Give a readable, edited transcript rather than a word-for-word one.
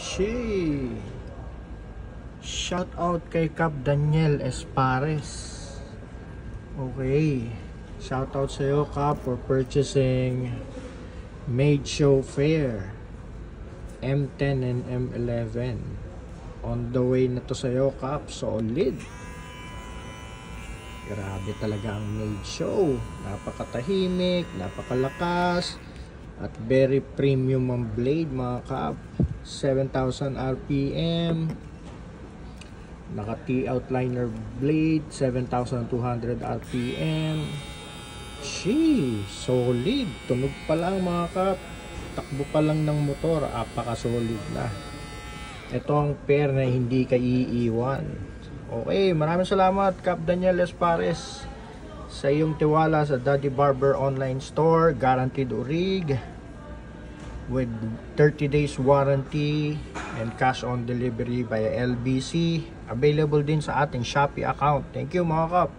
She. Shout out kay Cap Daniel Espares. Okay. Shout out sa iyo, Cap, for purchasing Made Show Fair M10 and M11. On the way na to sa iyo, Cap. Solid. Grabe talaga ang Made Show. Napakatahimik, napakalakas, at very premium ang blade, mga Cap. 7,000 RPM. Naka T-outliner blade, 7,200 RPM. Sheesh, solid. Tunog pa lang, mga Cap. Takbo pa lang ng motor, apaka-solid na. Ito ang pair na hindi ka iiwan. Okay, maraming salamat, Cap Daniel Espares, sa iyong tiwala sa Daddy Barber Online Store. Guaranteed orig with 30 days warranty and cash on delivery via LBC. Available din sa ating Shopee account. Thank you, mga Cap.